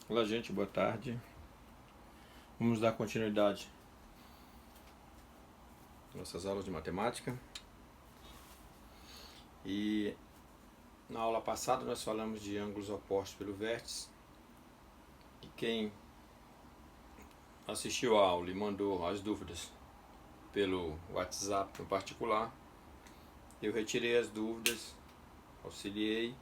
Olá, gente, boa tarde. Vamos dar continuidade às nossas aulas de matemática. E na aula passada nós falamos de ângulos opostos pelo vértice. E quem assistiu a aula e mandou as dúvidas pelo WhatsApp no particular, eu retirei as dúvidas, auxiliei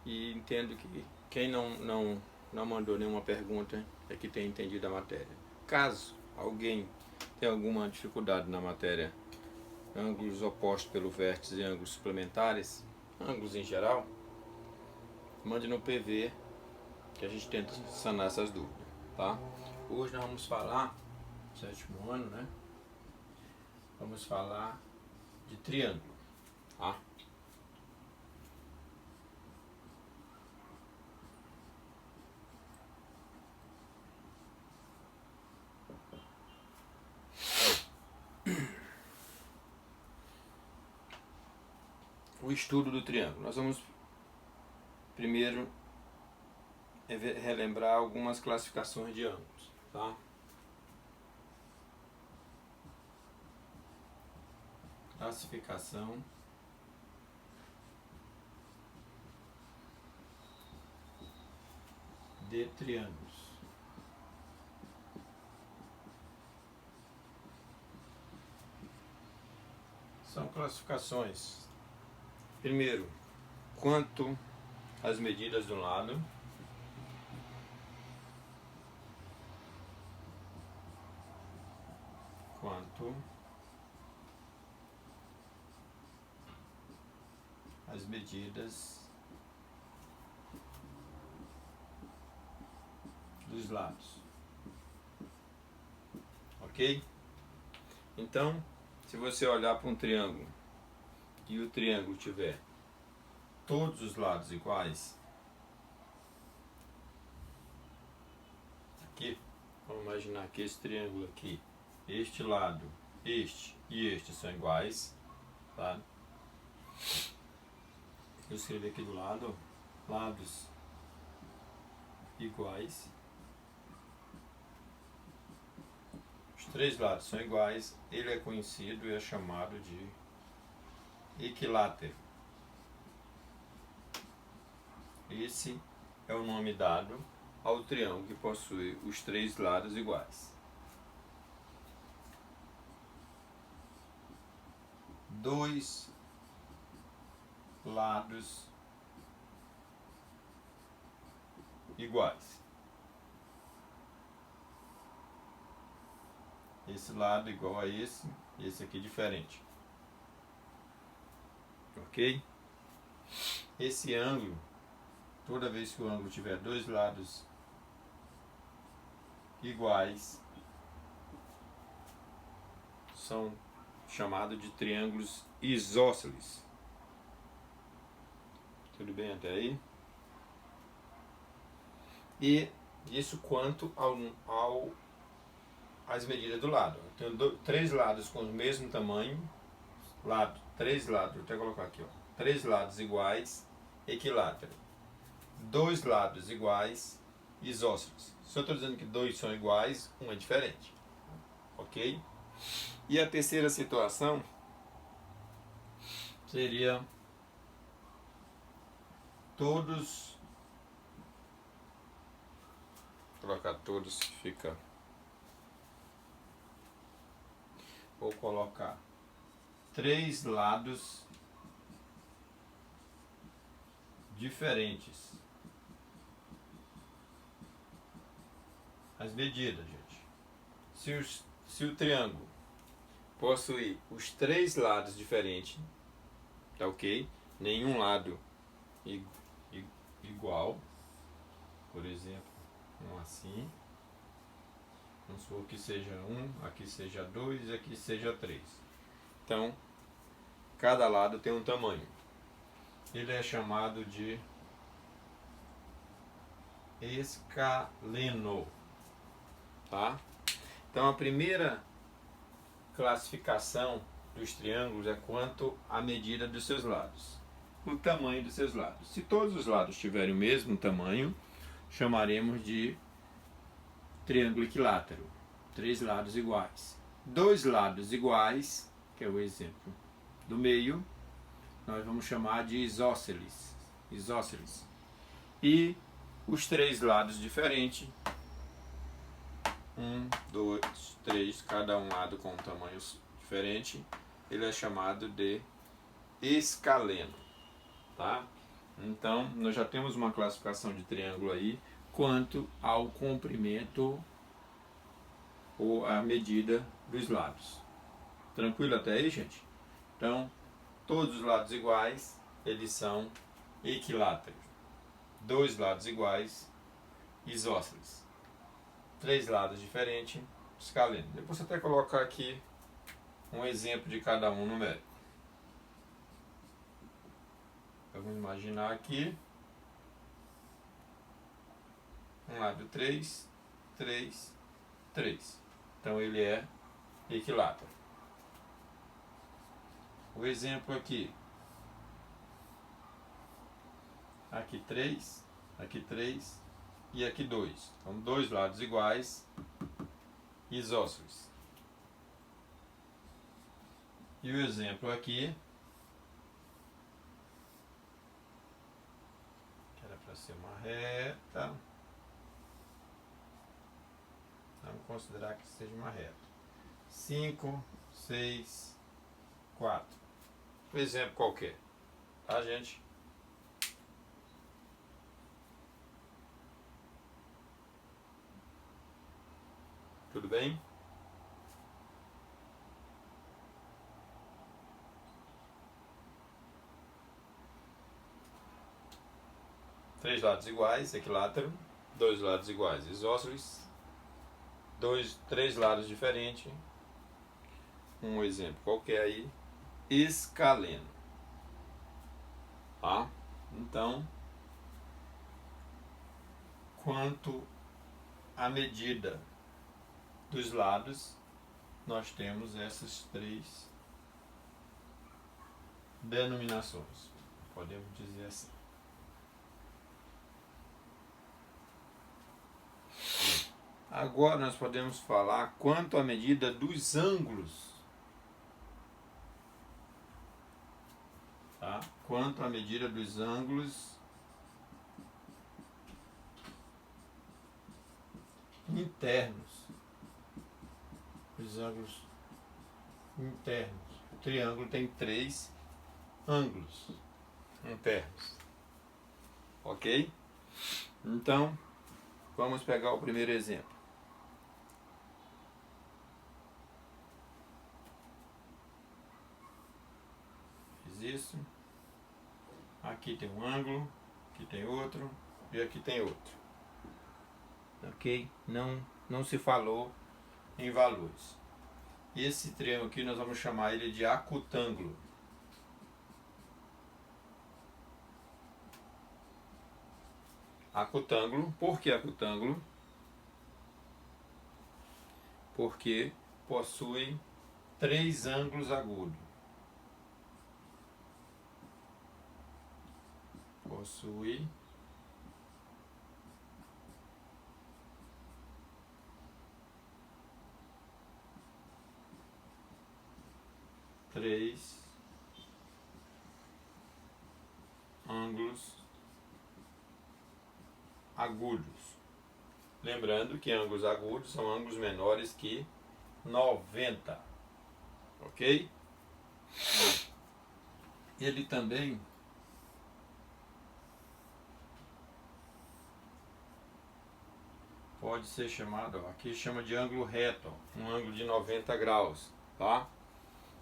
e entendo que quem não mandou nenhuma pergunta é que tem entendido a matéria. Caso alguém tenha alguma dificuldade na matéria, ângulos opostos pelo vértice e ângulos suplementares, ângulos em geral, mande no PV que a gente tenta sanar essas dúvidas, tá? Hoje nós vamos falar, sétimo ano, né? Vamos falar de triângulo, tá? O estudo do triângulo. Nós vamos primeiro relembrar algumas classificações de ângulos, tá? Classificação de triângulos. São classificações. Primeiro, quanto às medidas de um lado, quanto as medidas dos lados. Ok? Então, se você olhar para um triângulo e o triângulo tiver todos os lados iguais, aqui, vamos imaginar que esse triângulo aqui, este lado, este e este são iguais, tá? Eu escrevi aqui do lado, lados iguais. Os três lados são iguais, ele é conhecido e é chamado de equilátero. Esse é o nome dado ao triângulo que possui os três lados iguais. Dois lados iguais. Esse lado igual a esse aqui diferente. Ok? Esse ângulo, toda vez que o ângulo tiver dois lados iguais, são chamados de triângulos isósceles. Tudo bem até aí? E isso quanto às medidas do lado. Eu tenho três lados com o mesmo tamanho, três lados, vou até colocar aqui, ó, três lados iguais, equilátero. Dois lados iguais, isósceles. Se eu estou dizendo que dois são iguais, um é diferente. Ok? E a terceira situação seria todos, colocar todos fica, vou colocar três lados diferentes. As medidas, gente. Se o triângulo possui os três lados diferentes, tá ok? Nenhum lado igual. Por exemplo, um assim. Vamos supor que seja 1, aqui seja 2 e aqui seja 3. Então, cada lado tem um tamanho. Ele é chamado de escaleno. Tá? Então, a primeira classificação dos triângulos é quanto à medida dos seus lados. O tamanho dos seus lados. Se todos os lados tiverem o mesmo tamanho, chamaremos de triângulo equilátero. 3 lados iguais. 2 lados iguais, que é o exemplo do meio, nós vamos chamar de isósceles. E os 3 lados diferentes, 1, 2, 3, cada um lado com um tamanho diferente, ele é chamado de escaleno, tá? Então, nós já temos uma classificação de triângulo aí quanto ao comprimento ou a medida dos lados. Tranquilo até aí, gente? Então, todos os lados iguais, eles são equiláteros. 2 lados iguais, isósceles. 3 lados diferentes, escaleno. Depois você até colocar aqui um exemplo de cada um numérico. Vamos imaginar aqui um lado 3, 3, 3. Então ele é equilátero. O exemplo aqui. Aqui 3 e aqui 2. Então 2 lados iguais, isósceles. E o exemplo aqui, que era para ser uma reta, vamos considerar que seja uma reta. 5, 6, 4. Um exemplo qualquer, tá, gente? Tudo bem? Três lados iguais, equilátero. 2 lados iguais, isósceles. 3 lados diferentes. Um exemplo qualquer aí, escaleno. Tá? Então, quanto à medida dos lados, nós temos essas 3 denominações. Podemos dizer assim. Agora nós podemos falar quanto à medida dos ângulos. Tá? Quanto à medida dos ângulos internos. Os ângulos internos. O triângulo tem 3 ângulos internos. Ok? Então, vamos pegar o primeiro exemplo. Isso, aqui tem um ângulo, aqui tem outro e aqui tem outro, ok? Não se falou em valores. Esse triângulo aqui nós vamos chamar ele de acutângulo. Acutângulo, por que acutângulo? Porque possui 3 ângulos agudos. Possui 3 ângulos agudos. Lembrando que ângulos agudos são ângulos menores que 90. Ok? Ele também pode ser chamado, aqui chama de ângulo reto, um ângulo de 90 graus, tá?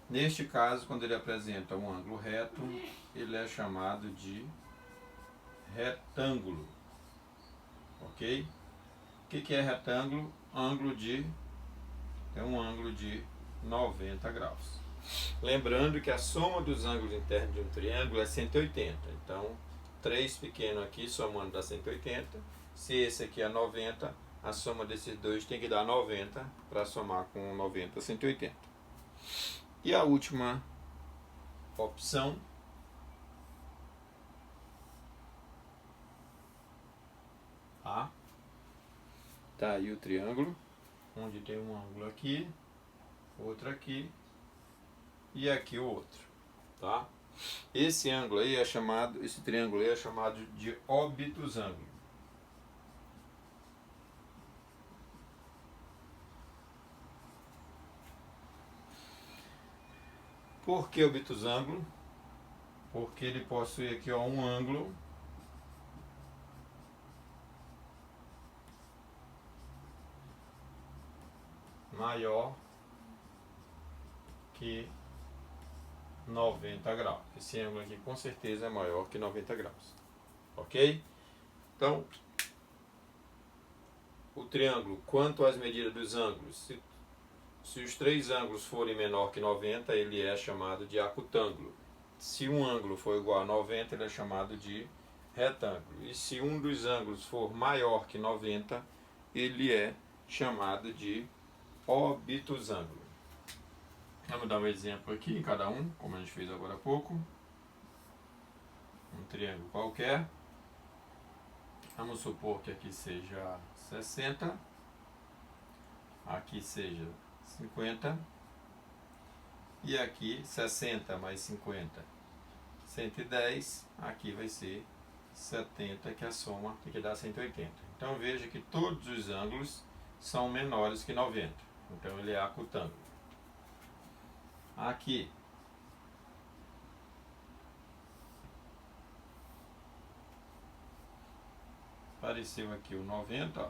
Neste caso, quando ele apresenta um ângulo reto, ele é chamado de retângulo, ok? O que é retângulo? É um ângulo de 90 graus. Lembrando que a soma dos ângulos internos de um triângulo é 180, então 3 pequeno aqui somando dá 180, se esse aqui é 90, a soma desses dois tem que dar 90 para somar com 90, 180. E a última opção tá? Tá aí o triângulo, onde tem um ângulo aqui, outro aqui e aqui o outro, tá? Esse ângulo aí é chamado, esse triângulo aí é chamado de obtusângulo. Por que obtusângulo? Porque ele possui aqui, ó, um ângulo maior que 90 graus. Esse ângulo aqui com certeza é maior que 90 graus. Ok? Então, o triângulo, quanto às medidas dos ângulos, se os três ângulos forem menor que 90, ele é chamado de acutângulo. Se um ângulo for igual a 90, ele é chamado de retângulo. E se um dos ângulos for maior que 90, ele é chamado de obtusângulo. Vamos dar um exemplo aqui em cada um, como a gente fez agora há pouco. Um triângulo qualquer. Vamos supor que aqui seja 60, aqui seja 50 e aqui 60 mais 50, 110, aqui vai ser 70, que a soma tem que dar 180. Então veja que todos os ângulos são menores que 90, então ele é acutângulo. Aqui apareceu aqui o 90, ó.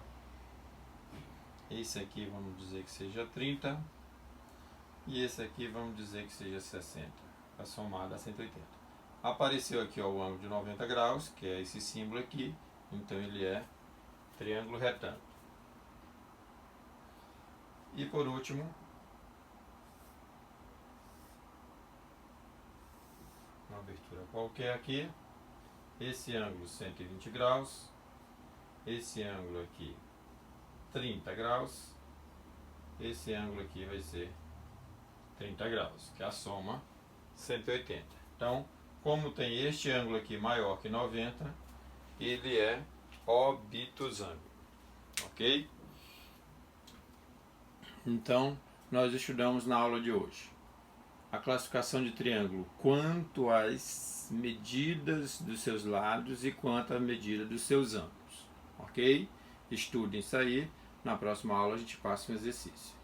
Esse aqui vamos dizer que seja 30 e esse aqui vamos dizer que seja 60, a somada a 180. Apareceu aqui, ó, o ângulo de 90 graus, que é esse símbolo aqui, então ele é triângulo retângulo. E por último, uma abertura qualquer aqui, esse ângulo 120 graus, esse ângulo aqui 30 graus, esse ângulo aqui vai ser 30 graus, que é a soma 180. Então, como tem este ângulo aqui maior que 90, ele é obtusângulo, ok? Então, nós estudamos na aula de hoje a classificação de triângulo quanto às medidas dos seus lados e quanto à medida dos seus ângulos, ok? Estudem isso aí. Na próxima aula a gente passa um exercício.